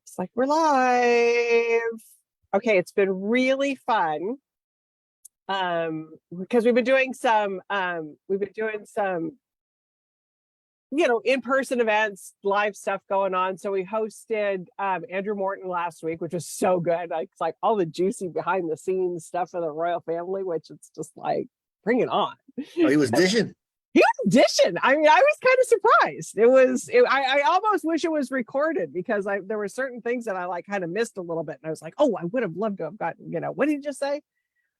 It's like we're live. Okay, it's been really fun. Because we've been doing some, in-person events, live stuff going on. So we hosted Andrew Morton last week, which was so good. Like, it's like all the juicy behind the scenes stuff for the royal family, which it's just like, bring it on. Oh, he was dishing. He was dishing. I mean, I was kind of surprised. I almost wish it was recorded because there were certain things that I like kind of missed a little bit. And I was like, oh, I would have loved to have gotten, what did he just say?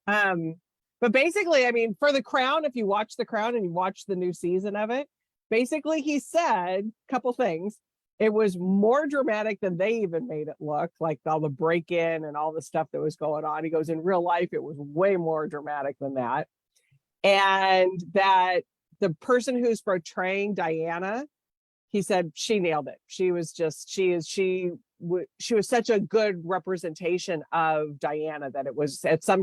But basically, I mean, for The Crown, if you watch The Crown and you watch the new season of it, basically he said a couple things. It was more dramatic than they even made it look, like all the break-in and all the stuff that was going on. He goes, in real life, it was way more dramatic than that. And that the person who's portraying Diana, he said she nailed it. She was such a good representation of Diana that it was at some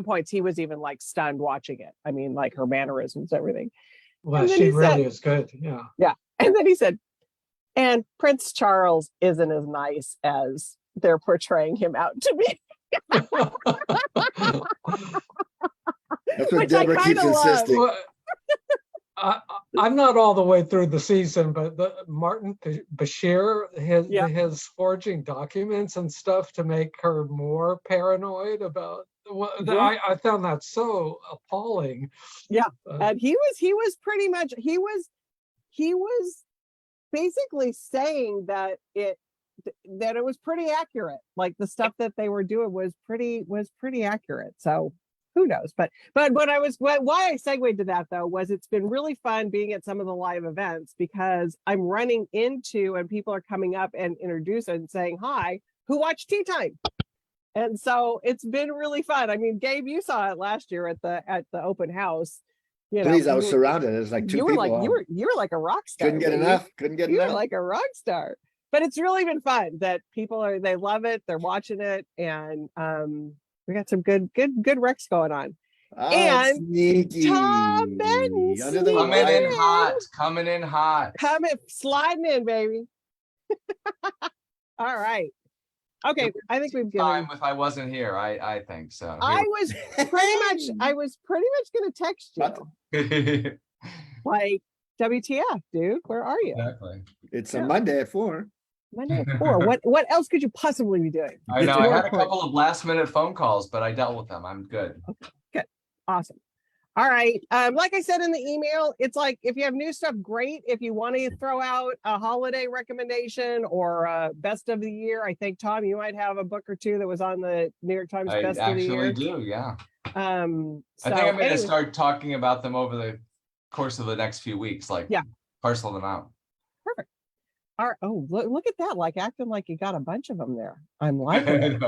points he was even like stunned watching it. I mean, like her mannerisms, everything. Well, she really is good. Yeah. Yeah. And then he said, and Prince Charles isn't as nice as they're portraying him out to be. That's what Deborah keeps insisting. Well, I'm not all the way through the season, but Martin Bashir has forging documents and stuff to make her more paranoid about. I found that so appalling. Yeah, and he was pretty much he was basically saying that it was pretty accurate. Like the stuff that they were doing was pretty accurate. So who knows? But why I segued to that though was it's been really fun being at some of the live events because I'm running into and people are coming up and introducing and saying hi, who watched Tea Time? And so it's been really fun. I mean, Gabe, you saw it last year at the open house. Please, I was surrounded. It was like two people. You were like a rock star. Couldn't get enough. You were like a rock star. But it's really been fun that they love it. They're watching it, and we got some good recs going on. Oh, and sneaky. Tom Benton coming in hot, sliding in, baby. All right. Okay, I think we've given time if I wasn't here. I think so. I was pretty much gonna text you. Like, WTF, dude? Where are you? Exactly. It's a Monday at 4. Monday at 4. What else could you possibly be doing? I know. I had a couple of last minute phone calls, but I dealt with them. I'm good. Okay, good. Awesome. All right. Like I said in the email, it's like if you have new stuff, great. If you want to throw out a holiday recommendation or best of the year, I think Tom, you might have a book or two that was on the New York Times best of the year. I actually do, yeah. I think I'm going to start talking about them over the course of the next few weeks, parcel them out. Perfect. All right. Oh, look at that! Like acting like you got a bunch of them there. I'm liking it.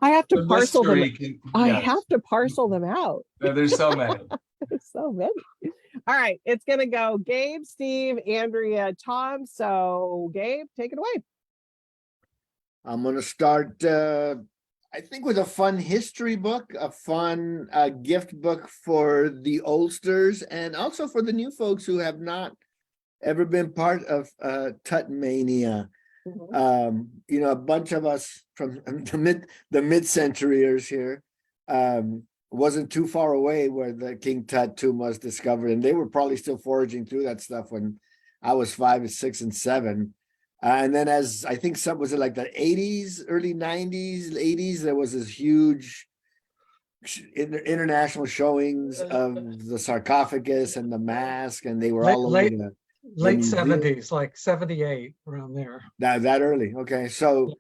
I have to parcel them. I have to parcel them out. There's so many. There's so many. All right, it's gonna go Gabe, Steve, Andrea, Tom. So Gabe, take it away. I'm gonna start. I think with a fun history book, a fun gift book for the oldsters, and also for the new folks who have not ever been part of Tut Mania. Mm-hmm. A bunch of us from the mid-centuryers here wasn't too far away where the King Tut tomb was discovered, and they were probably still foraging through that stuff when I was 5, 6, and 7. And then as I think was it like the 80s, early 90s, 80s, there was this huge international showings of the sarcophagus and the mask, and they were all over the late 70s, like 78, around there. That early. Okay. So,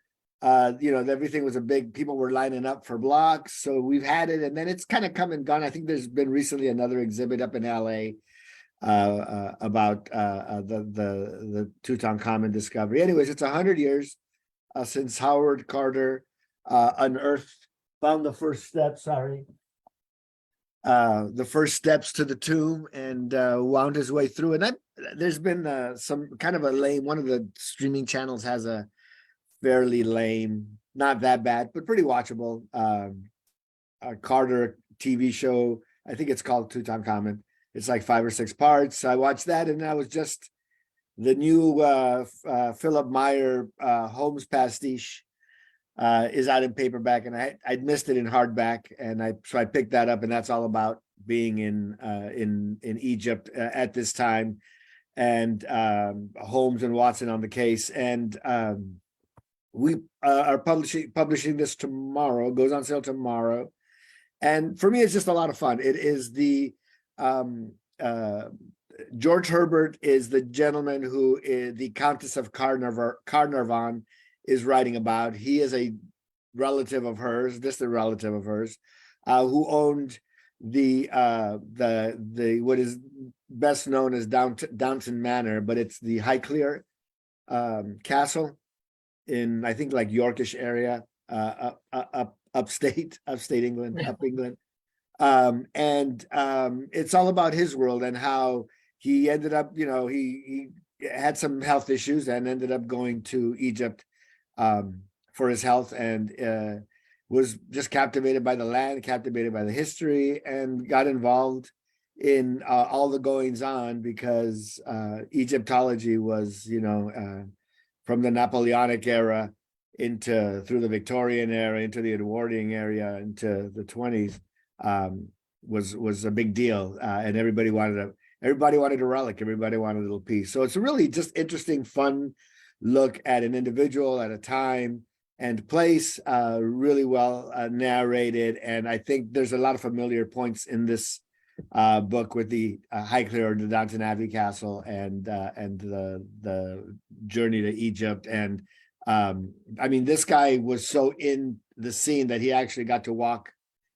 everything was people were lining up for blocks. So we've had it, and then it's kind of come and gone. I think there's been recently another exhibit up in LA about the Tutankhamun discovery. Anyways, it's 100 years since Howard Carter found the first steps. The first steps to the tomb and wound his way through. And there's been some kind of a lame, one of the streaming channels has a fairly lame, not that bad, but pretty watchable Carter TV show. I think it's called Tutankhamun. It's like 5 or 6 parts. I watched that and I was just the new Philip Meyer Holmes pastiche is out in paperback, and I'd missed it in hardback, and so I picked that up, and that's all about being in Egypt at this time, and Holmes and Watson on the case, and we are publishing this tomorrow. It goes on sale tomorrow, and for me, it's just a lot of fun. It is the George Herbert is the gentleman who the Countess of Carnarvon is writing about. He is a relative of hers, distant relative of hers, who owned the what is best known as Downton Manor, but it's the Highclere Castle in, I think, like Yorkish area, upstate England, up England. And it's all about his world and how he ended up, he had some health issues and ended up going to Egypt for his health, and was just captivated by the land, captivated by the history, and got involved in all the goings on, because Egyptology was, from the Napoleonic era through the Victorian era, into the Edwardian era, into the 20s, was a big deal, and everybody wanted a relic, everybody wanted a little piece. So it's a really just interesting, fun look at an individual, at a time and place, really well narrated. And I think there's a lot of familiar points in this book with the Highclere or the Downton Abbey Castle, and the journey to Egypt. And I mean, this guy was so in the scene that he actually got to walk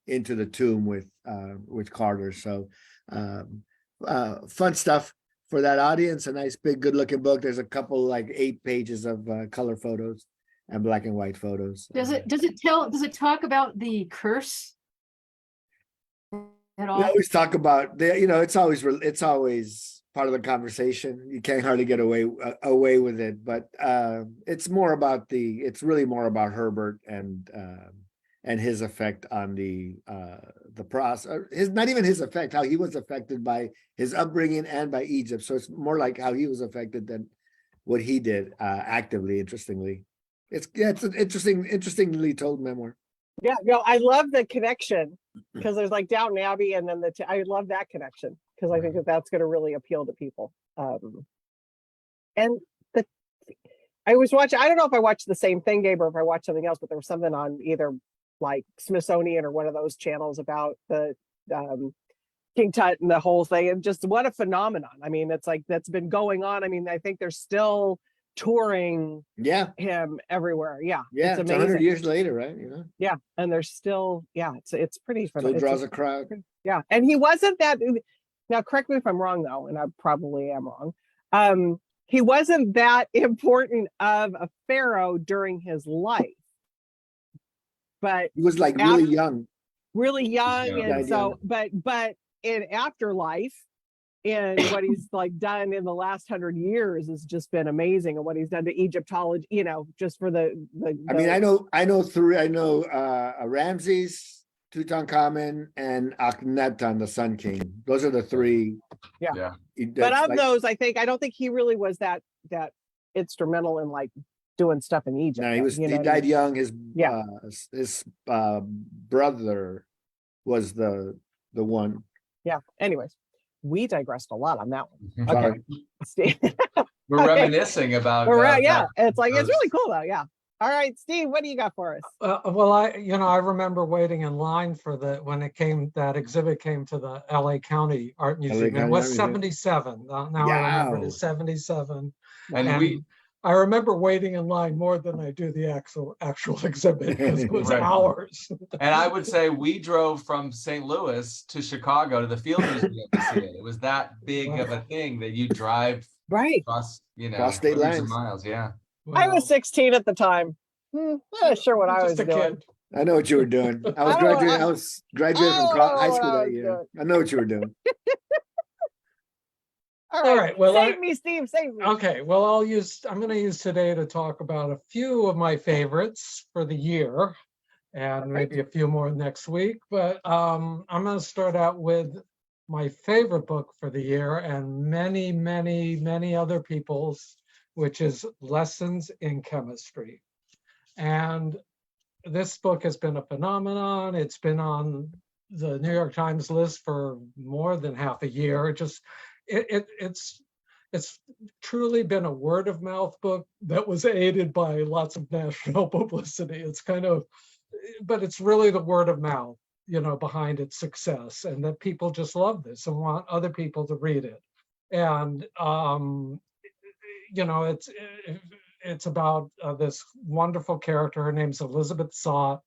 into the tomb with Carter. So fun stuff for that audience. A nice big good looking book. There's a couple, like 8 pages of color photos and black and white photos. Does it talk about the curse at all? We always talk about it's always part of the conversation. You can't hardly get away with it, but it's really more about Herbert and his effect on the process. Not even his effect, how he was affected by his upbringing and by Egypt. So it's more like how he was affected than what he did actively. Interestingly, it's an interestingly told memoir. Yeah, no, I love the connection, because there's like Downton Abbey, and then I love that connection, because I think that's going to really appeal to people. And I was watching, I don't know if I watched the same thing, Gabe, or if I watched something else, but there was something on either like Smithsonian or one of those channels about the King Tut and the whole thing, and just what a phenomenon. I mean, it's like, that's been going on. I mean, I think they're still touring him everywhere. Yeah, it's amazing. 100 years later, right? Yeah, and there's still, it's pretty phenomenal. Still draws a crowd. Yeah, and he wasn't that, now correct me if I'm wrong though, and I probably am wrong, he wasn't that important of a pharaoh during his life, but he was like really young, and so but in afterlife, and what he's like done in the last 100 years has just been amazing, and what he's done to Egyptology, just for the I mean, I know Ramses, Tutankhamen, and Akhenaten, the Sun King. Those are the 3. Yeah. But of those, I don't think he really was that instrumental in like doing stuff in Egypt. No, he died young. His brother was the one. Yeah. Anyways, we digressed a lot on that one. Okay. Steve. We're reminiscing about. It's like, it's really cool though. Yeah. All right, Steve, what do you got for us? Well, I remember waiting in line for when that exhibit came to the LA County Art Museum. It was 77. Now I remember it is 77. And I remember waiting in line more than I do the actual exhibit, because it was hours. And I would say we drove from St. Louis to Chicago to the Field Museum to see it. It was that big of a thing that you drive across, across state lines, miles. Yeah. Well, I was 16 at the time. Not sure what I was doing. Kid. I know what you were doing. I was graduating from high school that year. I know what you were doing. All right. Well, save me, Steve. Save me. Okay. Well, I'm going to use today to talk about a few of my favorites for the year, and maybe a few more next week. But I'm going to start out with my favorite book for the year, and many, many, many other people's, which is Lessons in Chemistry. And this book has been a phenomenon. It's been on the New York Times list for more than half a year. It's truly been a word of mouth book that was aided by lots of national publicity. It's kind of, but it's really the word of mouth, behind its success, and that people just love this and want other people to read it. And it's about this wonderful character. Her name's Elizabeth Zott.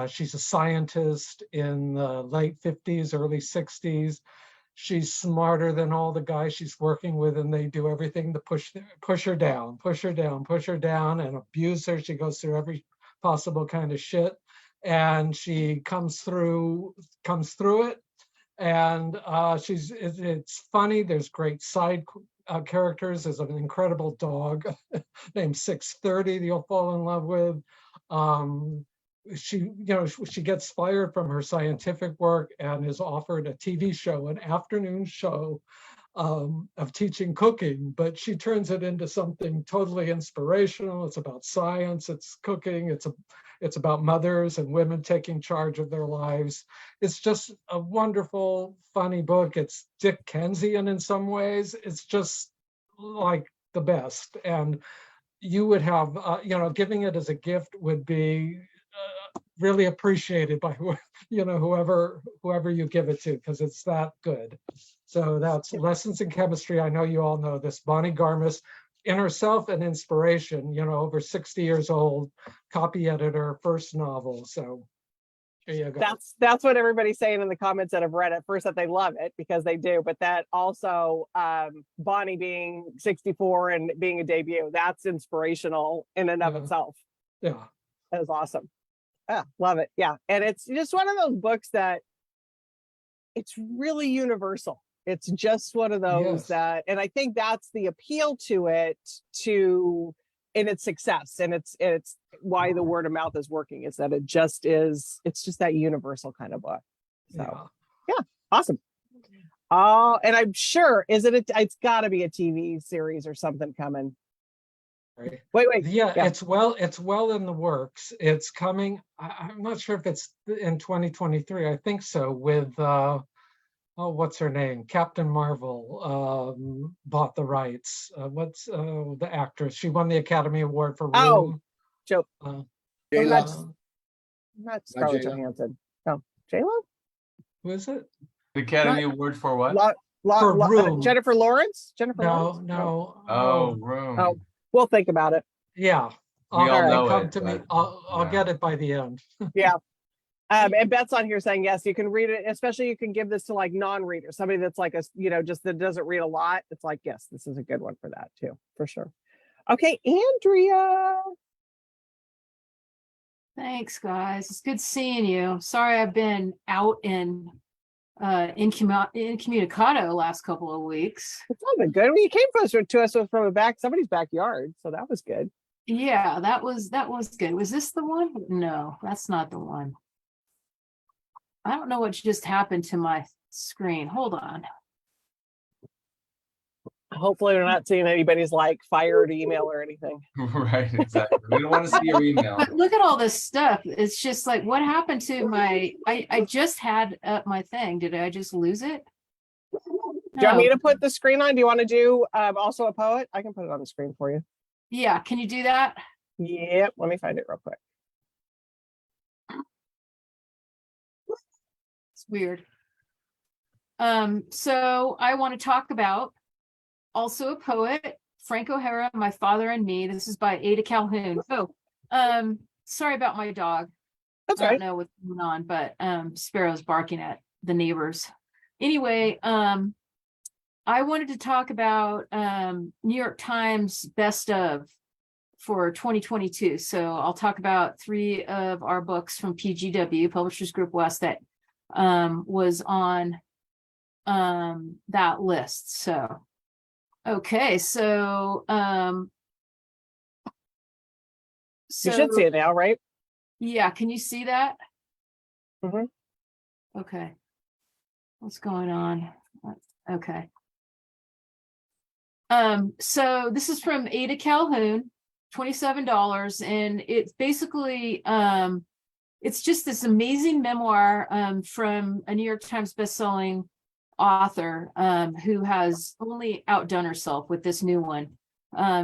She's a scientist in the late 50s, early 60s. She's smarter than all the guys she's working with, and they do everything to push her down, and abuse her. She goes through every possible kind of shit, and she comes through it. And it's funny. There's great side characters. There's an incredible dog named 630 that you'll fall in love with. She gets fired from her scientific work and is offered a TV show, an afternoon show of teaching cooking, but she turns it into something totally inspirational. It's about science, it's cooking, it's about mothers and women taking charge of their lives. It's just a wonderful, funny book. It's Dickensian in some ways. It's just like the best. And you would have, giving it as a gift would be really appreciated by whoever you give it to, because it's that good. So that's Lessons in Chemistry. I know you all know this. Bonnie Garmus, in herself an inspiration, over 60 years old, copy editor, first novel. So there you go. That's what everybody's saying in the comments that have read it. First, that they love it because they do, but that also Bonnie being 64 and being a debut, that's inspirational in and of itself. Yeah. That is awesome. Yeah, love it. Yeah. And it's just one of those books that it's really universal. It's just one of those that, and I think that's the appeal to it, in its success, and it's why the word of mouth is working, is that it's just that universal kind of book. So yeah, awesome. And I'm sure, it's got to be a TV series or something coming. Wait. Yeah, it's well in the works. It's coming. I'm not sure if it's in 2023. I think so. With what's her name? Captain Marvel bought the rights. What's the actress? She won the Academy Award for Room. Joe. Not Scarlett Johansson. No, J-Lo. Who is it? The Academy Award for what? For Room. Jennifer Lawrence. No. Oh, Room. Oh, we'll think about it. Yeah. We all know come it, to me. but, I'll get it by the end. Yeah. And Beth's on here saying, yes, you can read it, especially you can give this to like non-readers, somebody that's like just that doesn't read a lot. It's like, yes, this is a good one for that too, for sure. Okay, Andrea. Thanks, guys. It's good seeing you. Sorry, I've been out incommunicado the last couple of weeks. It's all been good. I mean, you came closer to us from somebody's backyard, so that was good. Yeah, that was good. Was this the one? No, that's not the one. I don't know what just happened to my screen. Hold on. Hopefully we're not seeing anybody's like fired email or anything. Right, exactly. We don't want to see your email. But look at all this stuff. It's just like, what happened to my, I just had up my thing. Did I just lose it? Do you want me to put the screen on? Do you want to do also a poet? I can put it on the screen for you. Yeah, can you do that? Yep, let me find it real quick. It's weird. So I want to talk about also a poet, Frank O'Hara, My Father and Me. This is by Ada Calhoun. Sorry about my dog. That's I right. don't know what's going on, but Sparrow's barking at the neighbors. Anyway, I wanted to talk about New York Times best of for 2022. So I'll talk about 3 of our books from PGW, Publishers Group West, that was on that list. So okay, so You should see it now, right? Yeah, can you see that? Mhm. Okay. What's going on? Okay. So this is from Ada Calhoun, $27, and it's basically it's just this amazing memoir from a New York Times bestselling author who has only outdone herself with this new one,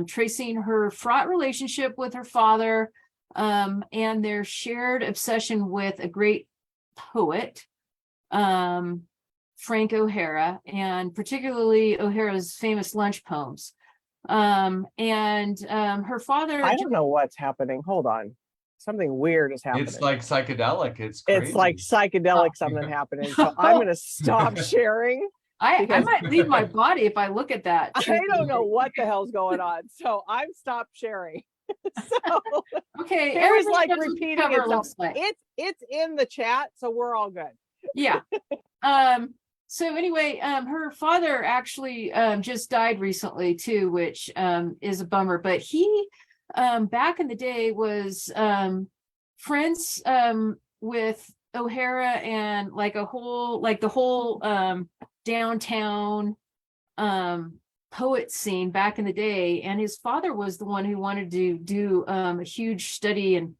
tracing her fraught relationship with her father and their shared obsession with a great poet, Frank O'Hara, and particularly O'Hara's famous lunch poems. Her father. I don't know what's happening. Hold on. Something weird is happening. It's like psychedelic. It's crazy. It's like psychedelic something happening. So I'm going to stop sharing. I might leave my body if I look at that. I don't know what the hell's going on. So I'm stopped sharing. So okay, Harry's like knows what the repeating cover itself. looks like. It's in the chat, so we're all good. Yeah. So anyway, her father actually just died recently too, which is a bummer. But he back in the day was friends with O'Hara and like the whole downtown poet scene back in the day. And his father was the one who wanted to do a huge study and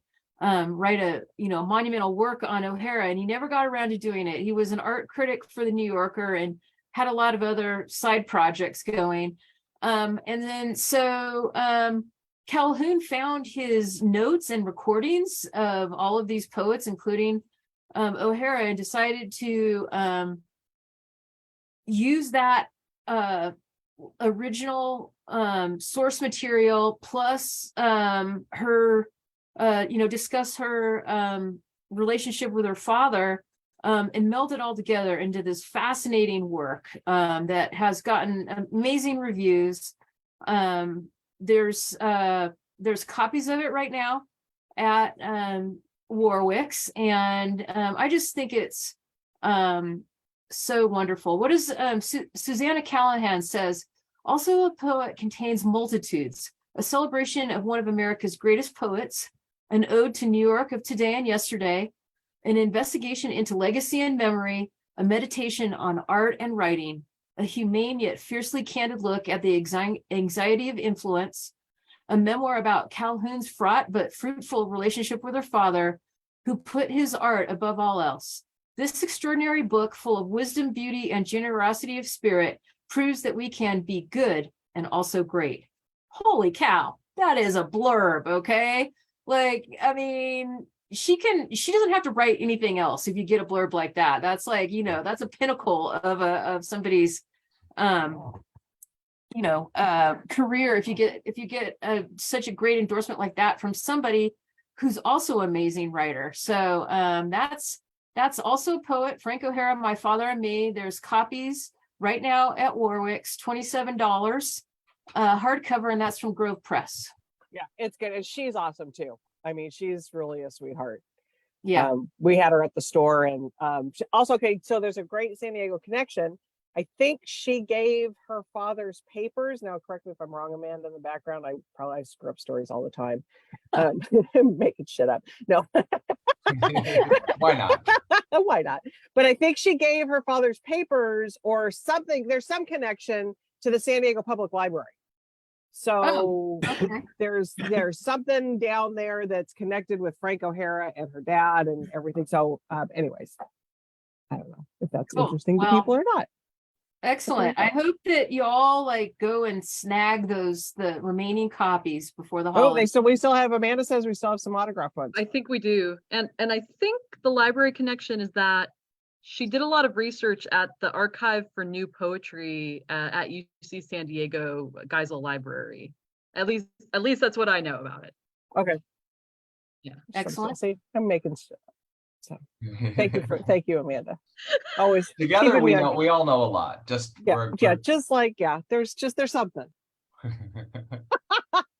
write a monumental work on O'Hara, and he never got around to doing it. He was an art critic for the New Yorker and had a lot of other side projects going. And then so Calhoun found his notes and recordings of all of these poets, including O'Hara, and decided to use that original source material plus her discuss her relationship with her father and meld it all together into this fascinating work that has gotten amazing reviews. There's copies of it right now at Warwick's, and I just think it's so wonderful. What is Susanna Callahan says, also a poet contains multitudes, a celebration of one of America's greatest poets, an ode to New York of today and yesterday, an investigation into legacy and memory, a meditation on art and writing, a humane yet fiercely candid look at the anxiety of influence, a memoir about Calhoun's fraught but fruitful relationship with her father, who put his art above all else. This extraordinary book, full of wisdom, beauty, and generosity of spirit, proves that we can be good and also great. Holy cow, that is a blurb, okay? Like, I mean, she doesn't have to write anything else if you get a blurb like that. That's like, that's a pinnacle of somebody's career. If you get such a great endorsement like that from somebody who's also an amazing writer. So that's also a poet, Frank O'Hara, My Father and Me. There's copies right now at Warwick's, $27, hardcover, and that's from Grove Press. Yeah, it's good. And she's awesome too. I mean, she's really a sweetheart. Yeah. We had her at the store, and also, okay, so there's a great San Diego connection. I think she gave her father's papers. Now, correct me if I'm wrong, Amanda, in the background. I screw up stories all the time. Making shit up. No. Why not? Why not? But I think she gave her father's papers or something. There's some connection to the San Diego Public Library. So okay. there's something down there that's connected with Frank O'Hara and her dad and everything. So anyways, I don't know if that's interesting to people or not. Excellent. I hope that you all go and snag the remaining copies before the Oh, holidays. so we still have, Amanda says we still have some autograph ones. I think we do. And I think the library connection is that she did a lot of research at the Archive for New Poetry at UC San Diego Geisel Library. At least that's what I know about it. Okay. Yeah. Excellent. See, I'm making stuff. So thank you, Amanda. Always Together we all know a lot. Just there's something.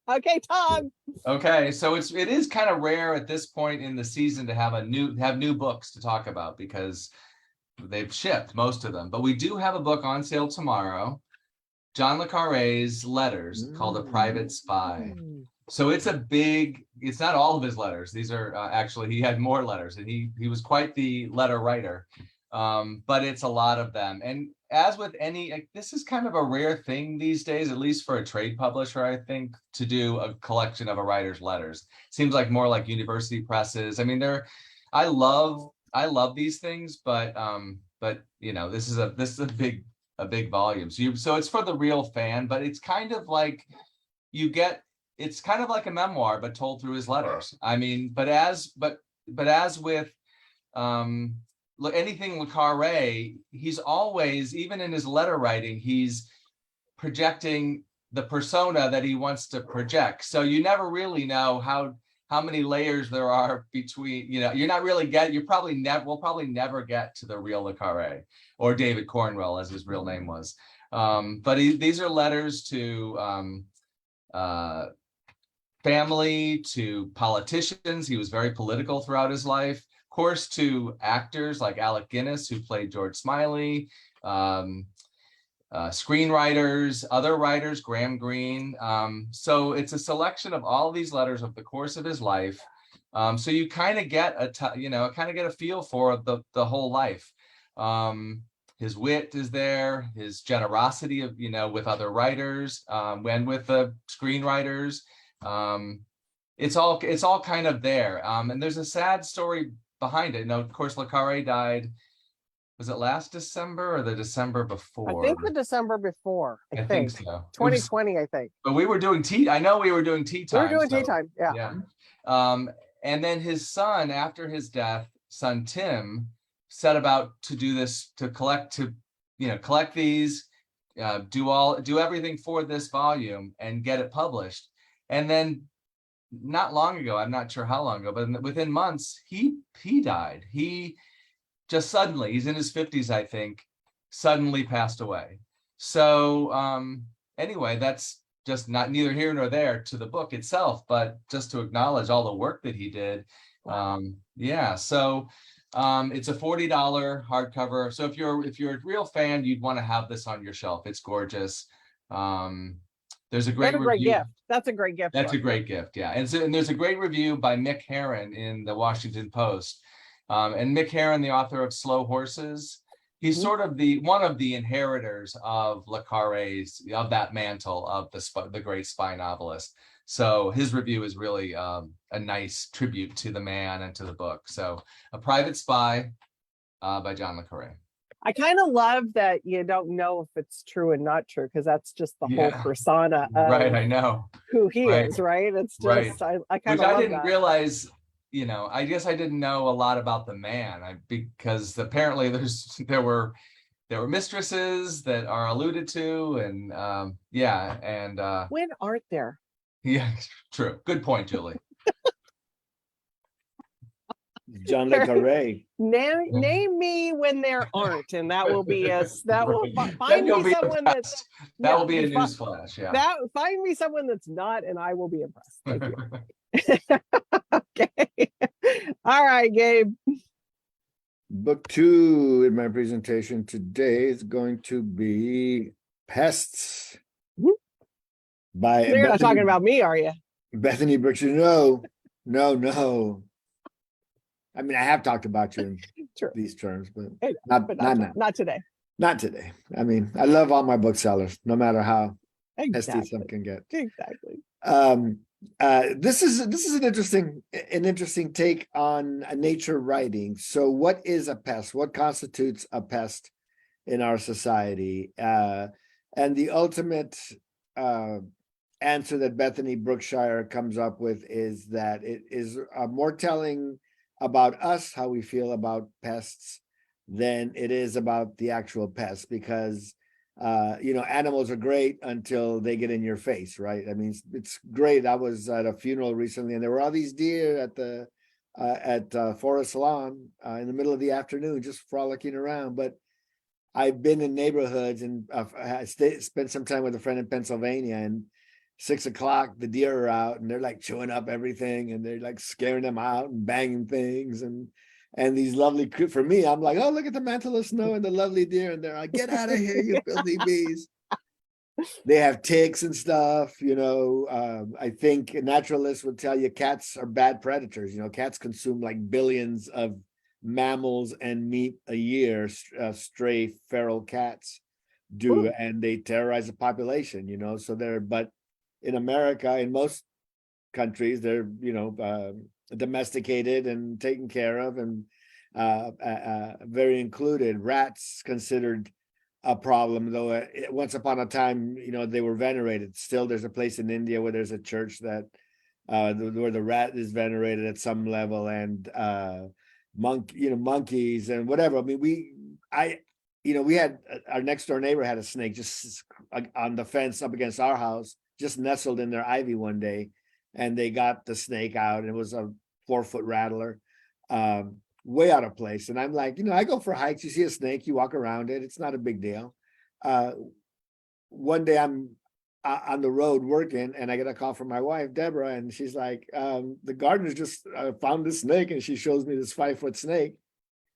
Okay, Tom. Okay, so it is kind of rare at this point in the season to have new books to talk about because they've shipped most of them. But we do have a book on sale tomorrow, John le Carré's letters, called A Private Spy. So it's not all of his letters. These are actually, he had more letters, and he was quite the letter writer. But it's a lot of them. And as with any, this is kind of a rare thing these days, at least for a trade publisher, I think, to do a collection of a writer's letters. Seems like more like university presses. I mean, I love these things, but you know, this is a big volume. So it's for the real fan, but it's kind of like it's kind of like a memoir, but told through his letters. I mean, but as with anything Le Carre, he's always, even in his letter writing, he's projecting the persona that he wants to project. So you never really know how many layers there are between, you know, we'll probably never get to the real Le Carre, or David Cornwell, as his real name was. But these are letters to family, to politicians. He was very political throughout his life. Of course, to actors like Alec Guinness, who played George Smiley, screenwriters, other writers, Graham Greene. So it's a selection of all these letters of the course of his life. So you kind of get a feel for the whole life. His wit is there, his generosity of, with other writers, and with the screenwriters. It's all kind of there. And there's a sad story behind it. Of course, Le Carre died. Was it last December or the December before? I think the December before. I think so. 2020, I think. But we were doing tea. I know we were doing tea time. We were doing tea time. Yeah. Yeah. And then his son, after his death, son Tim, set about to do this, to collect these, do everything for this volume and get it published. And then not long ago, I'm not sure how long ago, but within months, he died. He just suddenly, he's in his 50s, I think, suddenly passed away. So anyway, that's just neither here nor there to the book itself, but just to acknowledge all the work that he did. Yeah, so it's a $40 hardcover. So if you're a real fan, you'd want to have this on your shelf. It's gorgeous. There's a great review. Gift. That's a great gift. That's a great gift, yeah. And there's a great review by Mick Herron in the Washington Post. And Mick Herron, the author of Slow Horses, he's sort of one of the inheritors of Le Carre's, of that mantle of the great spy novelist. So his review is really a nice tribute to the man and to the book. So A Private Spy by John Le Carre. I kind of love that you don't know if it's true and not true, because that's just the whole persona of right, I know who he is, right? It's just I kind of I didn't realize, I guess I didn't know a lot about the man, because apparently there were mistresses that are alluded to, and when aren't there? Yeah, true. Good point, Julie. John Le Carre. Name me when there aren't, and that will be find me someone that's that will be a newsflash. Yeah. Find me someone that's not, and I will be impressed. Thank you. Okay. All right, Gabe. Book 2 in my presentation today is going to be Pests. By You're not talking about me, are you? Bethany Brookshire. No. I mean, I have talked about you in these terms, but not today. Not today. I mean, I love all my booksellers, no matter how pesty some can get. Exactly. This is an interesting take on nature writing. So, what is a pest? What constitutes a pest in our society? And the ultimate answer that Bethany Brookshire comes up with is that it is more telling about us, how we feel about pests, than it is about the actual pest, because animals are great until they get in your face, right? I mean, it's great. I was at a funeral recently, and there were all these deer at Forest Lawn in the middle of the afternoon, just frolicking around. But I've been in neighborhoods and spent some time with a friend in Pennsylvania, and 6 o'clock, the deer are out, and they're like chewing up everything, and they're like scaring them out and banging things, and these lovely, for me, I'm like, oh, look at the mantle of snow and the lovely deer, and they're like, get out of here, you filthy bees. They have ticks and stuff, I think naturalists would tell you cats are bad predators. Cats consume like billions of mammals and meat a year, stray feral cats do, Ooh. and they terrorize the population, you know. So but in America, in most countries, they're, you know, domesticated and taken care of, and very included. Rats considered a problem, though. Once upon a time, you know, they were venerated. Still, there's a place in India where there's a church that where the rat is venerated at some level, and monkeys and whatever. I mean, we had our next door neighbor had a snake just on the fence up against our house, just nestled in their ivy one day, and they got the snake out, and it was a 4-foot rattler, way out of place. And I'm like, you know, I go for hikes, you see a snake, you walk around it, it's not a big deal. One day I'm on the road working, and I get a call from my wife, Deborah, and she's like, the gardeners just found this snake, and she shows me this 5-foot snake,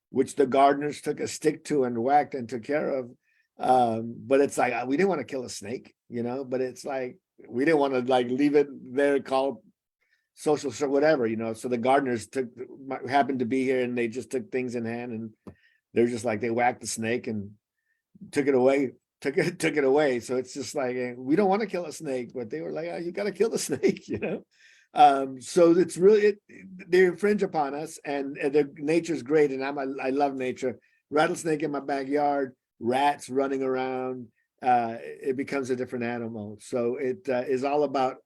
which the gardeners took a stick to and whacked and took care of. But it's like, we didn't want to kill a snake, you know, but it's like, we didn't want to like leave it there, call social or whatever, you know. So the gardeners happened to be here, and they just took things in hand, and they're just like, they whacked the snake and took it away. Took it away. So it's just like, we don't want to kill a snake, but they were like, oh, you got to kill the snake, you know. So it's really, they infringe upon us, and their nature's great, and I love nature. Rattlesnake in my backyard, rats running around, it becomes a different animal. So it is all about,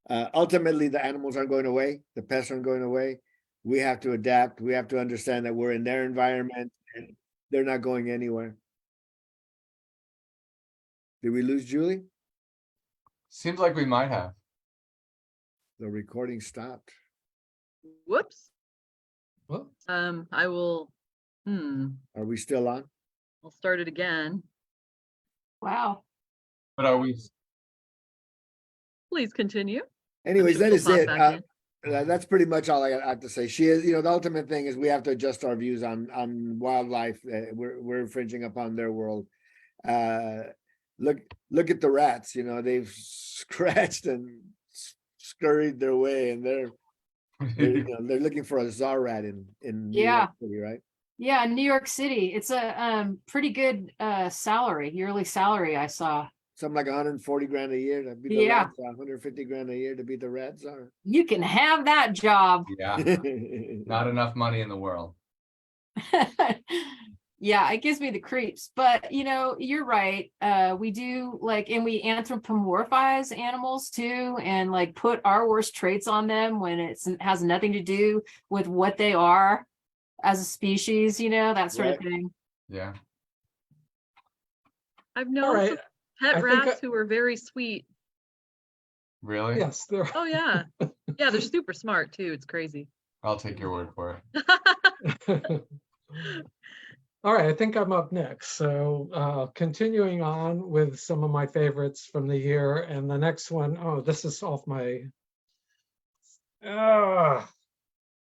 ultimately the animals aren't going away, the pests aren't going away. We have to adapt. We have to understand that we're in their environment, and they're not going anywhere. Did we lose Julie? Seems like we might have. The recording stopped. Whoops. Well, I will, Are we still on? I'll start it again. Wow. But are we? Please continue. Anyways, that She'll is pop it. back in. That's pretty much all I have to say. She is, you know, the ultimate thing is we have to adjust our views on wildlife. We're infringing upon their world. Look at the rats. You know, they've scratched and scurried their way, and they're you know, they're looking for a czar rat in New Yeah. York City, right? Yeah, New York City. It's a pretty good yearly salary I saw. Something like 140 grand a year to be the Yeah. rat czar, 150 grand a year to be the rat czar. You can have that job. Yeah, not enough money in the world. Yeah, it gives me the creeps, but you know, you're right. We do like, and we anthropomorphize animals too, and like put our worst traits on them when it has nothing to do with what they are as a species, you know, that sort of Right. thing. Yeah. I've all known right. some I pet think rats who were very sweet. Really? Yes, there. Oh yeah. Yeah, they're super smart too. It's crazy. I'll take your word for it. All right, I think I'm up next. So continuing on with some of my favorites from the year, and the next one, oh, this is off my.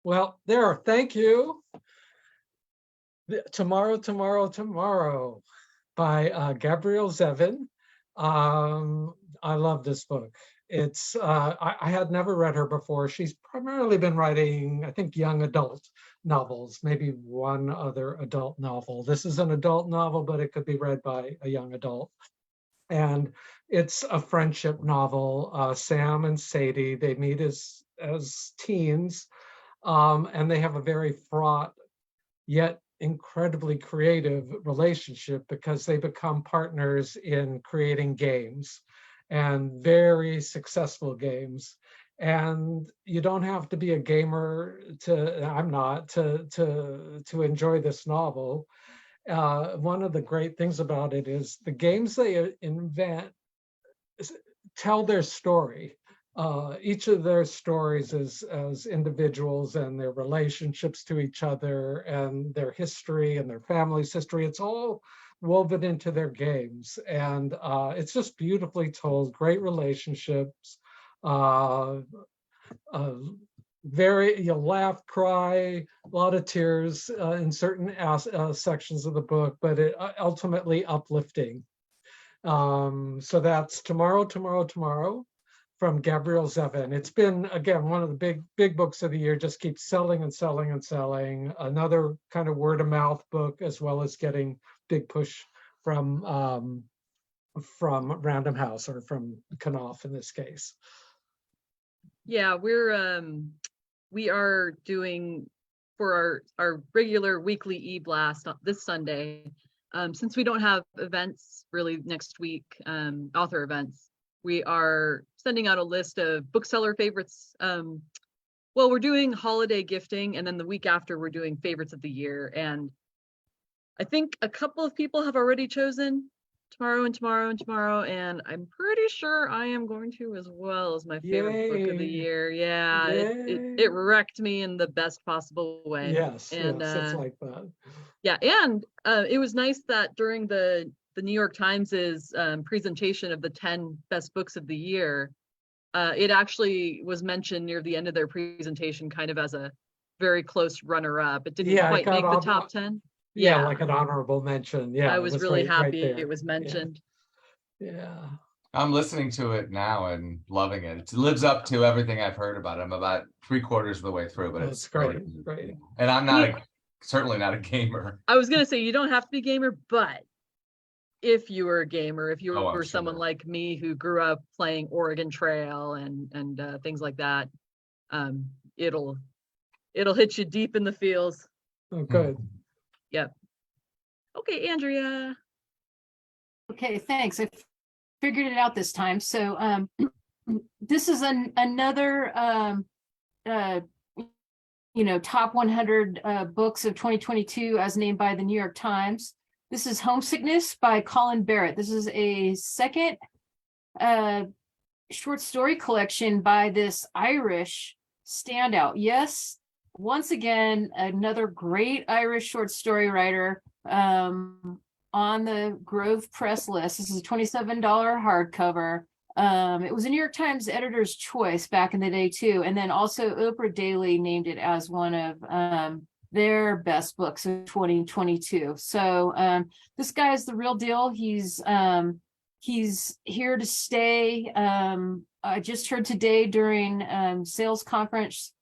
Well, there. Thank you. Tomorrow by Gabrielle Zevin. I love this book. It's I had never read her before. She's primarily been writing, I think, young adult novels, maybe one other adult novel. This is an adult novel, but it could be read by a young adult. And it's a friendship novel. Sam and Sadie, they meet as teens, and they have a very fraught yet incredibly creative relationship because they become partners in creating games, and very successful games. And you don't have to be a gamer I'm not, to enjoy this novel. One of the great things about it is the games they invent tell their story. Each of their stories as individuals and their relationships to each other and their history and their family's history, it's all woven into their games. And it's just beautifully told, great relationships, you'll laugh, cry, a lot of tears in certain sections of the book, but it ultimately uplifting. So that's Tomorrow from Gabrielle Zevin. It's been, again, one of the big books of the year, just keeps selling and selling and selling. Another kind of word of mouth book, as well as getting big push from Random House, or from Knopf in this case. Yeah, we are doing for our regular weekly e-blast this Sunday. Since we don't have events really next week, author events, we are sending out a list of bookseller favorites. Well, we're doing holiday gifting, and then the week after we're doing favorites of the year. And I think a couple of people have already chosen tomorrow and tomorrow and tomorrow, and I'm pretty sure I am going to as well as my favorite book of the Yay. year. Yeah, it Yay. wrecked me in the best possible way. Yes, And yes, it's like that. yeah, and it was nice that during the New York Times's presentation of the 10 best books of the year, it actually was mentioned near the end of their presentation, kind of as a very close runner-up. It didn't quite make the top 10. Yeah, like an honorable mention. Yeah, I it was really happy there. it was mentioned. Yeah. I'm listening to it now and loving it. It lives up to everything I've heard about it. I'm about 3/4 of the way through, but That's it's great, really- great. And I'm not certainly not a gamer. I was gonna say, you don't have to be a gamer, but if you were a gamer, if you Oh, I'm were someone sure. like me who grew up playing Oregon Trail and things like that, it'll hit you deep in the feels. Oh, good. Yep. Okay, Andrea. Okay, thanks. I figured it out this time. So this is another top 100 books of 2022 as named by the New York Times. This is Homesickness by Colin Barrett. This is a second short story collection by this Irish standout. Yes, once again, another great Irish short story writer on the Grove Press list. This is a $27 hardcover. It was a New York Times editor's choice back in the day too. And then also Oprah Daily named it as one of their best books of 2022. So this guy is the real deal. He's here to stay. I just heard today during sales conference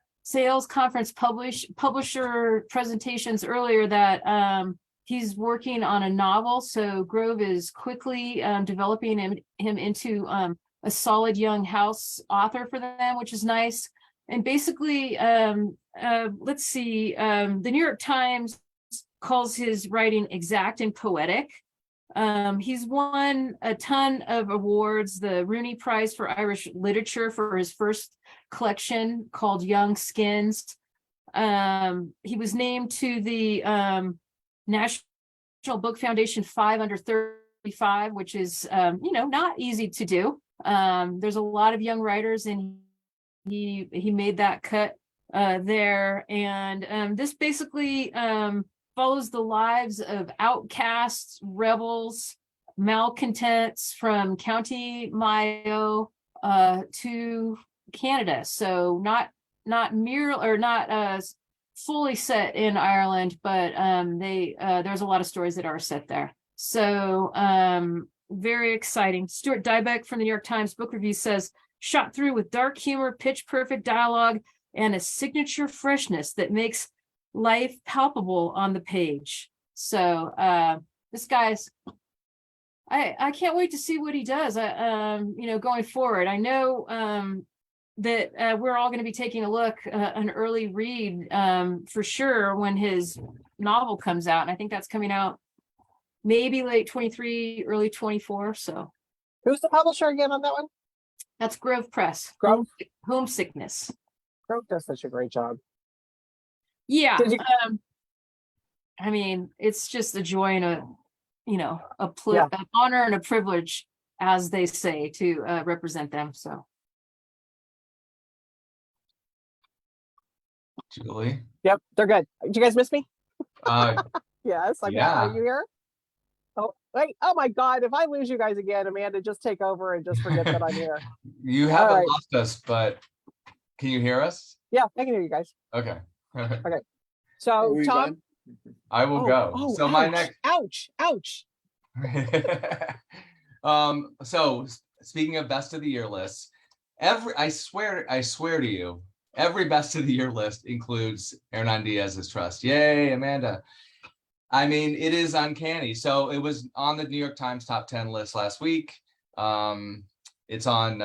publisher presentations earlier that he's working on a novel. So Grove is quickly developing him into a solid young house author for them, which is nice. And basically, let's see, the New York Times calls his writing exact and poetic. He's won a ton of awards, the Rooney Prize for Irish Literature for his first collection called Young Skins. He was named to the National Book Foundation 5 under 35, which is, not easy to do. There's a lot of young writers, and he made that cut there. And this basically follows the lives of outcasts, rebels, malcontents from County Mayo to Canada. So not fully set in Ireland, but there's a lot of stories that are set there. So very exciting. Stuart Dybeck from the New York Times Book Review says, shot through with dark humor, pitch perfect dialogue, and a signature freshness that makes life palpable on the page. So this guy's, I can't wait to see what he does. Going forward. I know that we're all going to be taking a look, an early read for sure when his novel comes out, and I think that's coming out maybe late 23, early 24. So Who's the publisher again on that one? that's Grove Press. Grove? Homesickness. Grove does such a great job. Yeah. Did you- I mean, it's just a joy and Yeah. an honor and a privilege, as they say, to represent them. So Julie. Yep, they're good. Did you guys miss me? Uh, Yes. Yeah. Are you here? Oh, wait. Oh my God. If I lose you guys again, Amanda, just take over and just forget that I'm here. you haven't right. lost us, but can you hear us? Yeah, I can hear you guys. Okay. Are So we Tom. done? I will go. So ouch, my next ouch. So speaking of best of the year lists, I swear to you, every best of the year list includes Hernan Diaz's Trust. Yay, Amanda. I mean, it is uncanny. So it was on the New York Times top 10 list last week. It's on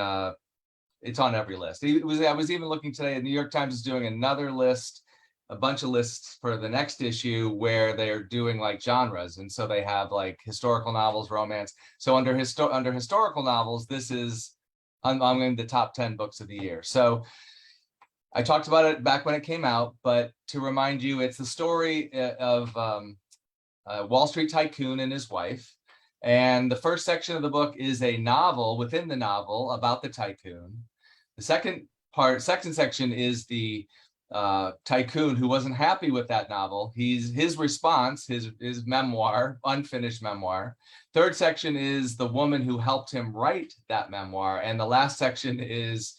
every list. I was even looking today, the New York Times is doing another list, a bunch of lists for the next issue where they're doing like genres. And so they have like historical novels, romance. So under historical novels, this is among the top 10 books of the year. So I talked about it back when it came out, but to remind you, it's the story of Wall Street tycoon and his wife. And the first section of the book is a novel within the novel about the tycoon. The second section is the tycoon who wasn't happy with that novel. His response, his memoir, unfinished memoir. Third section is the woman who helped him write that memoir. And the last section is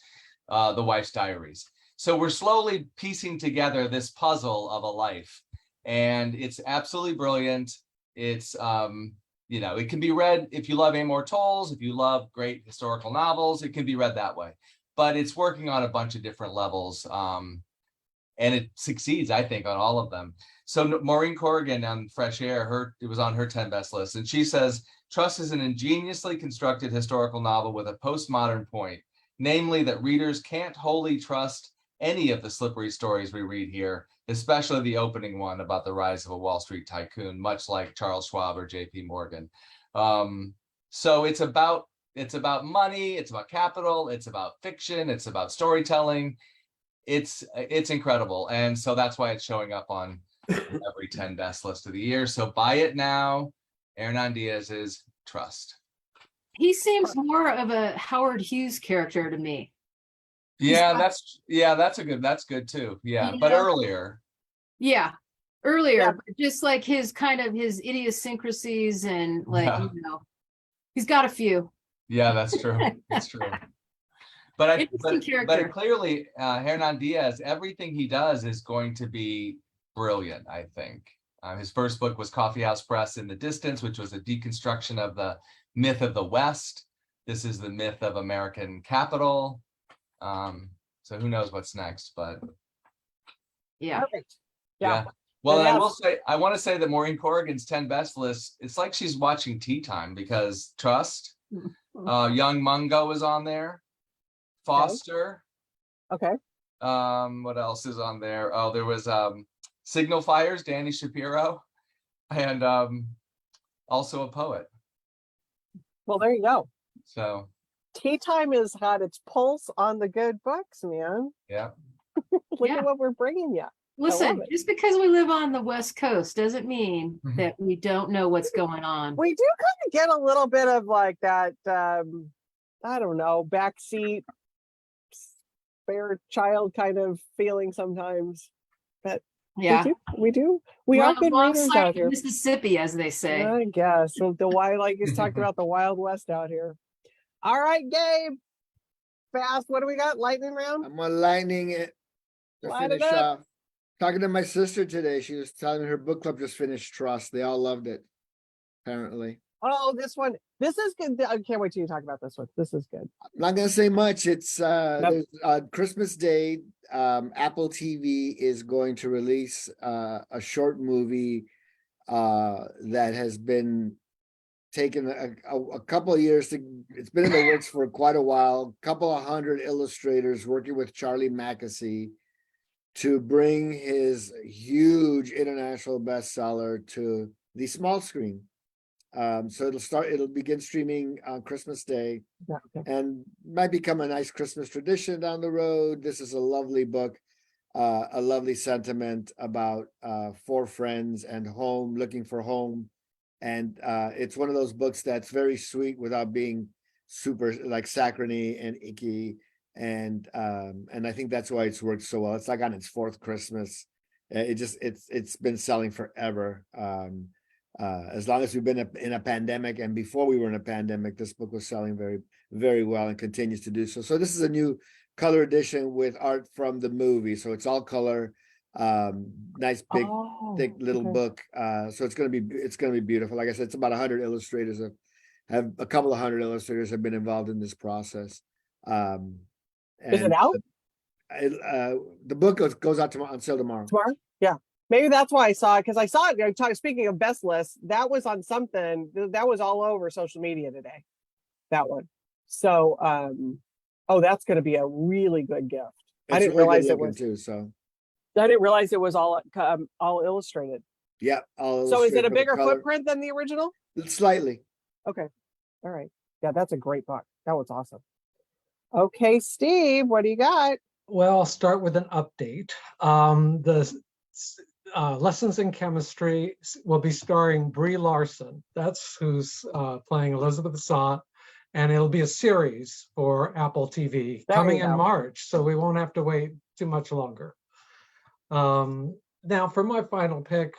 the wife's diaries. So we're slowly piecing together this puzzle of a life. And it's absolutely brilliant. It's, it can be read if you love Amor Towles, if you love great historical novels, it can be read that way. But it's working on a bunch of different levels. And it succeeds, I think, on all of them. So Maureen Corrigan on Fresh Air, it was on her 10 best list. And she says, Trust is an ingeniously constructed historical novel with a postmodern point, namely that readers can't wholly trust any of the slippery stories we read here, especially the opening one about the rise of a Wall Street tycoon, much like Charles Schwab or JP Morgan. So it's about money, it's about capital, it's about fiction, it's about storytelling. It's incredible. And so that's why it's showing up on every 10 best list of the year. So buy it now. Hernan Diaz's Trust. He seems more of a Howard Hughes character to me. Yeah, that's good too. Yeah, but earlier. Yeah, earlier, but just like his idiosyncrasies and like, he's got a few. Yeah, that's true. That's true. But clearly, Hernan Diaz, everything he does is going to be brilliant, I think. His first book was Coffee House Press in the Distance, which was a deconstruction of the myth of the West. This is the myth of American capital. So who knows what's next, but yeah. Perfect. Yeah. Well, I want to say that Maureen Corrigan's 10 best list, it's like she's watching Tea Time because Trust, Young Mungo is on there, Foster. Okay. What else is on there? Oh, there was Signal Fires, Danny Shapiro, and also a poet. Well, there you go. So Tea Time has had its pulse on the good books, man. Yeah. Look at what we're bringing you. Listen, just because we live on the West Coast doesn't mean that we don't know what's going on. We do kind of get a little bit of like that, I don't know, backseat, spare child kind of feeling sometimes. But yeah, we do. We are good readers out here. Mississippi, as they say. I guess. So the wild, like he's talking about the Wild West out here. All right, Gabe. Fast. What do we got? Lightning round? I'm on lightning it to Light it finish up. off. Talking to my sister today, she was telling me her book club just finished Trust. They all loved it, apparently. Oh, this one. This is good. I can't wait till you talk about this one. This is good. I'm not gonna say much. It's there's, Christmas Day. Apple TV is going to release a short movie that has been taken a couple of years to. It's been in the works for quite a while. Couple of hundred illustrators working with Charlie Mackesy to bring his huge international bestseller to the small screen. So it'll begin streaming on Christmas Day and might become a nice Christmas tradition down the road. This is a lovely book, a lovely sentiment about 4 friends and home, looking for home. And it's one of those books that's very sweet without being super like saccharine and icky. And I think that's why it's worked so well. It's like on its 4th Christmas. It's been selling forever. As long as we've been in a pandemic, and before we were in a pandemic, this book was selling very, very well and continues to do so. So this is a new color edition with art from the movie. So it's all color, nice big, thick little book. So it's gonna be beautiful. Like I said, it's about 100 illustrators have a couple of hundred illustrators have been involved in this process. Is it And, out the book goes out tomorrow, on sale tomorrow. tomorrow? Yeah. Maybe that's why I saw it, because I saw it. Speaking of best list, that was on something that was all over social media today. That one. So, oh, that's going to be a really good gift. I It's didn't really good realize it looking was. too, so, I didn't realize it was all illustrated. yeah. So, is it a bigger footprint than the original? Slightly. Okay. All right. Yeah, that's a great book. That was awesome. Okay, Steve, what do you got? Well, I'll start with an update. Lessons in Chemistry will be starring Brie Larson. That's who's playing Elizabeth Sott. And it'll be a series for Apple TV coming in March. So we won't have to wait too much longer. Now, for my final pick,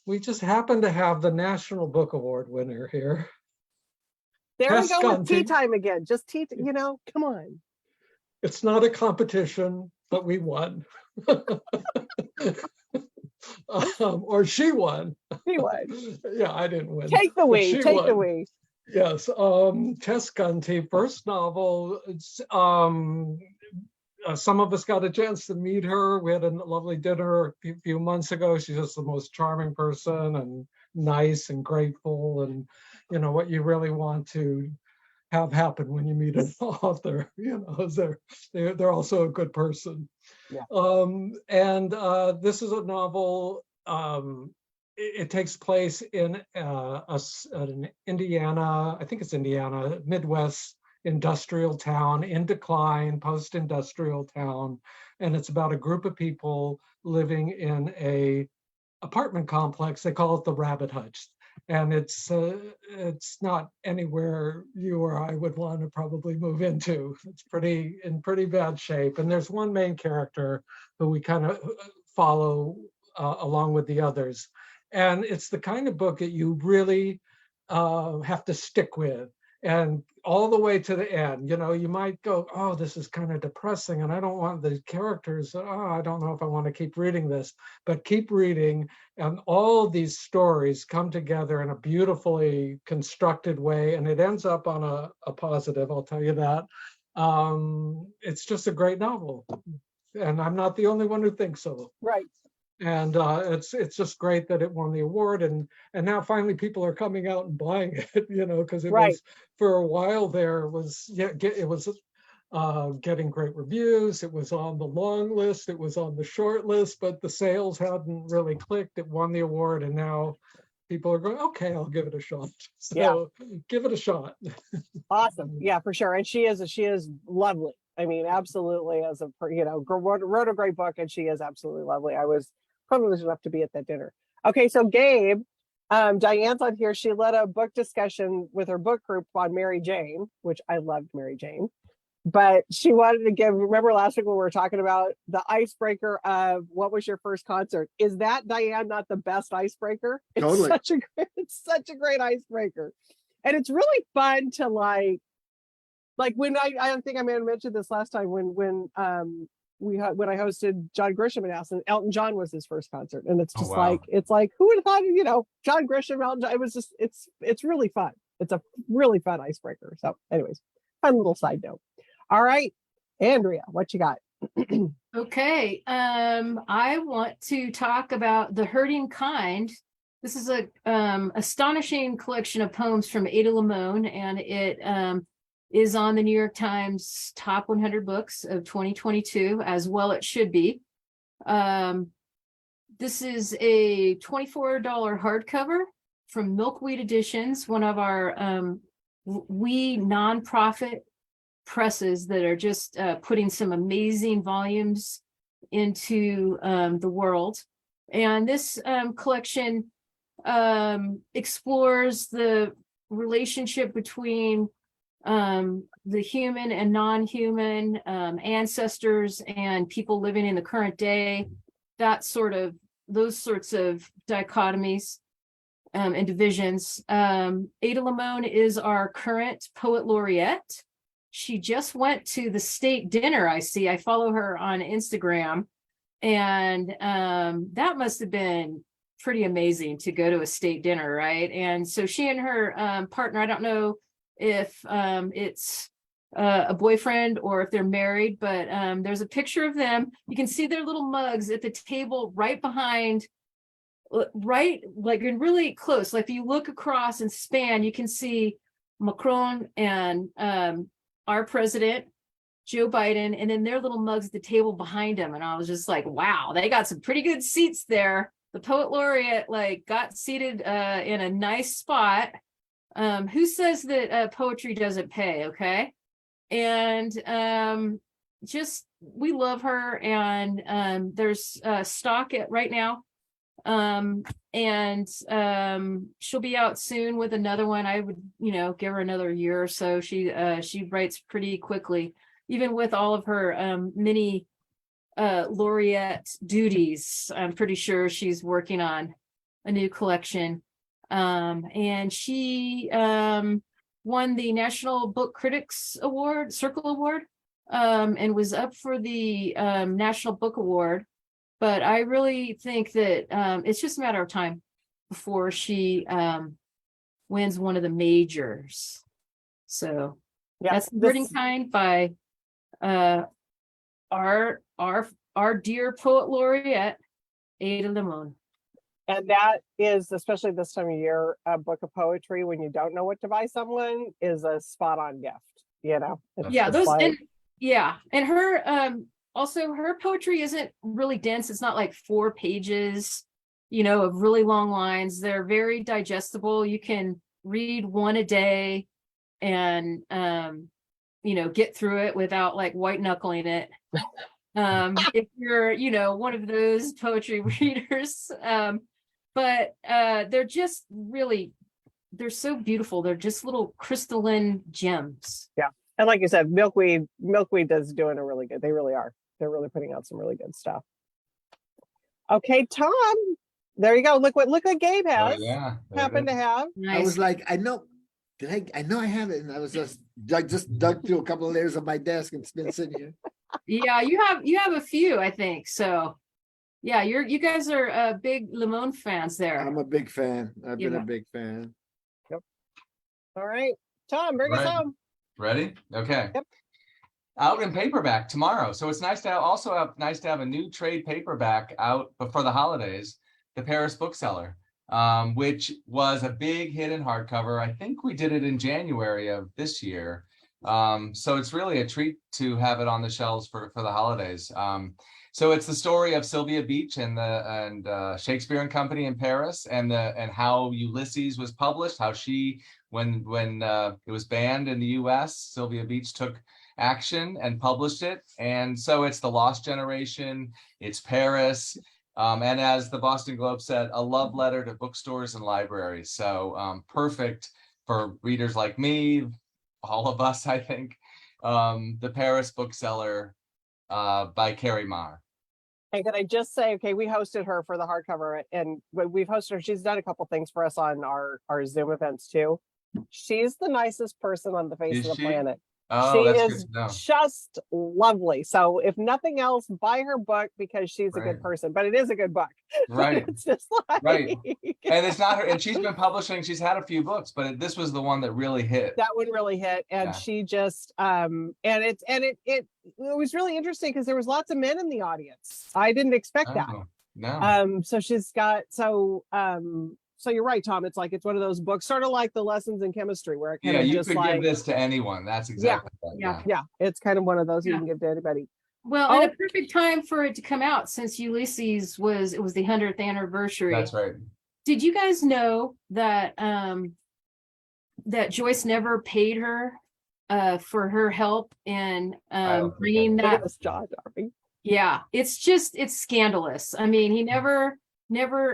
we just happen to have the National Book Award winner here. There we Tess go with tea Gunty. time again. Just tea, come on. It's not a competition, but we won. Or she won. He won. Yeah, I didn't win. Take the but wee. she Take the won. wee. Yes, Tess Gunty, first novel. Some of us got a chance to meet her. We had a lovely dinner a few months ago. She's just the most charming person and nice and grateful, and what you really want to have happen when you meet an author. They're also a good person. Yeah. And this is a novel. It takes place in an Indiana, I think it's Indiana, Midwest industrial town in decline, post-industrial town. And it's about a group of people living in a apartment complex. They call it the Rabbit Hutch. And it's not anywhere you or I would want to probably move into. It's in pretty bad shape. And there's one main character who we kind of follow along with the others. And it's the kind of book that you really have to stick with, and all the way to the end. You might go, oh, this is kind of depressing, and I don't want the characters. I don't know if I want to keep reading this, but keep reading. And all of these stories come together in a beautifully constructed way, and it ends up on a positive, I'll tell you that. It's just a great novel. And I'm not the only one who thinks so. Right. And it's just great that it won the award, and now finally people are coming out and buying it, because it was, for a while there, it was getting great reviews. It was on the long list, it was on the short list, but the sales hadn't really clicked. It won the award, and now people are going, okay, I'll give it a shot. So give it a shot. Awesome. Yeah, for sure. And she is lovely. I mean, absolutely, wrote a great book, and she is absolutely lovely. I was privileged enough to be at that dinner. Okay, so Gabe, Diane's on here. She led a book discussion with her book group on Mary Jane, which I loved Mary Jane. But she wanted to remember last week when we were talking about the icebreaker of what was your first concert? Is that, Diane, not the best icebreaker? Totally. It's such a great icebreaker. And it's really fun to like when I think I may have mentioned this last time when I hosted John Grisham and House, and Elton John was his first concert, and it's just it's like who would have thought, John Grisham, Elton John, it was just it's really fun. It's a really fun icebreaker. So anyways, fun little side note. All right, Andrea, what you got? Okay, I want to talk about The Hurting Kind. This is a astonishing collection of poems from Ada Limon, and it is on the New York Times top 100 books of 2022, as well it should be. This is a $24 hardcover from Milkweed Editions, one of our wee nonprofit presses that are just putting some amazing volumes into the world. And this collection explores the relationship between the human and non-human, ancestors and people living in the current day, those sorts of dichotomies and divisions. Ada Limon is our current poet laureate. She just went to the state dinner. I follow her on Instagram, and that must have been pretty amazing to go to a state dinner, right? And so she and her partner, I don't know if it's a boyfriend or if they're married, but there's a picture of them. You can see their little mugs at the table right behind, right, like in really close. Like if you look across and span, you can see Macron and our president, Joe Biden, and then their little mugs at the table behind him. And I was just like, wow, they got some pretty good seats there. The poet laureate like got seated in a nice spot. Who says that poetry doesn't pay? Okay. And just we love her, and there's stock at right now. And she'll be out soon with another one. I would, give her another year or so. She writes pretty quickly, even with all of her many laureate duties. I'm pretty sure she's working on a new collection. And she won the National Book Critics Award, Circle Award, and was up for the National Book Award. But I really think that it's just a matter of time before she wins one of the majors. So Yeah, that's The Birding Kind by our dear poet laureate, Ada Limon. and that is, especially this time of year, a book of poetry when you don't know what to buy someone is a spot on gift. It's Yeah, just those like- and her also her poetry isn't really dense. It's not like 4 pages, of really long lines. They're very digestible. You can read one a day and get through it without like white knuckling it. If you're, one of those poetry readers. But they're just really, they're so beautiful. They're just little crystalline gems. And like you said, Milkweed is doing a really good. They really are. They're really putting out some really good stuff. Okay, Tom, there you go. Look what Gabe has Oh, yeah. there it happened to is. have. I was Nice. like, I know I have it, and I was just dug through a couple of layers of my desk, and it's been sitting here. Yeah, you have a few, I think. So yeah, you guys are big Limon fans there. I'm a big fan. I've been a Yeah. big fan. All right, Tom, bring us Right. home. Ready? Okay. Yep. Out in paperback tomorrow. So it's nice to have a new trade paperback out before the holidays, The Paris Bookseller, which was a big hit in hardcover. I think we did it in January of this year. So it's really a treat to have it on the shelves for the holidays. So it's the story of Sylvia Beach and Shakespeare and Company in Paris, and how Ulysses was published, how she, when it was banned in the US, Sylvia Beach took action and published it. And so it's the Lost Generation, it's Paris, and as the Boston Globe said, a love letter to bookstores and libraries. So perfect for readers like me, all of us, I think. The Paris Bookseller by Carrie Marr. And can I just say, okay, we hosted her for the hardcover, and we've hosted her. She's done a couple things for us on our Zoom events too. She's the nicest person on the face Is of the she? planet. Oh, She that's is good to know. just lovely. So if nothing else, buy her book because she's a good Right. person. But it is a good book. But Right. it's just like Right. And it's not her, and she's been publishing, she's had a few books, but this was the one that really hit. that one really hit, and Yeah. she just and it was really interesting because there was lots of men in the audience. I didn't expect that. Oh, no. So she's got so you're right, Tom. It's like it's one of those books, sort of like the lessons in chemistry, where it kind Yeah, of you just could like give this to anyone. That's exactly right. Yeah. yeah, it's kind of one of those you Yeah. can give to anybody. Well, Oh. and a perfect time for it to come out since Ulysses was the 100th anniversary. That's right. Did you guys know that that Joyce never paid her for her help in don't think I bringing Look at that? this jaw, Darby. Yeah, it's scandalous. I mean, he never,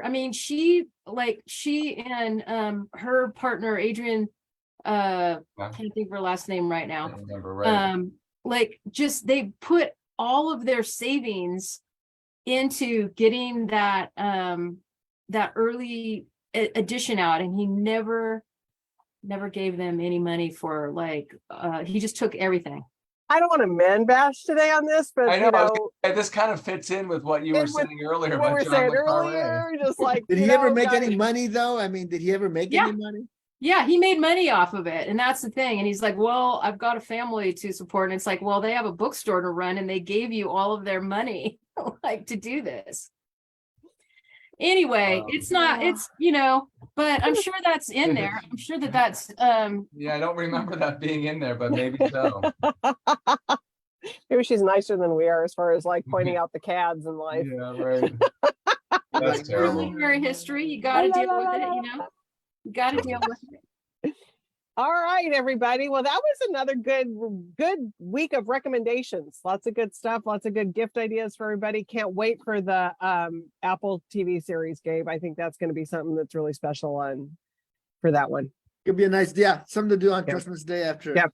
I mean, she and her partner, Adrian, can't think of her last name right I now. don't remember, right. They put all of their savings into getting that early edition out, and he never gave them any money for he just took everything. I don't want to man bash today on this, but I you know, know, And this kind of fits in with what you were And with saying earlier what about we were John saying le Carre. earlier, just like Did you he ever know, make guys- any money though? I mean, did he ever make Yeah. any money? Yeah, he made money off of it. And that's the thing. And he's like, well, I've got a family to support. And it's like, well, they have a bookstore to run and they gave you all of their money like to do this. Anyway, it's not, it's, but I'm sure that's in there. I'm sure that that's, Yeah, I don't remember that being in there, but maybe so. Maybe she's nicer than we are as far as like pointing out the cads in life. Yeah, right. That's your terrible. literary history. You got to deal with it, You got to deal with it. All right, everybody. Well, that was another good week of recommendations. Lots of good stuff. Lots of good gift ideas for everybody. Can't wait for the Apple TV series, Gabe. I think that's going to be something that's really special for that one. Could be a nice, yeah, something to do on Yep. Christmas Day after. Yep.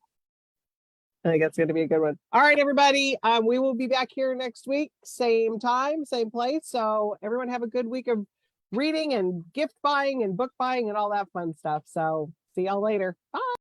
I think that's going to be a good one. All right, everybody. We will be back here next week, same time, same place. So everyone have a good week of reading and gift buying and book buying and all that fun stuff. So see y'all later. Bye.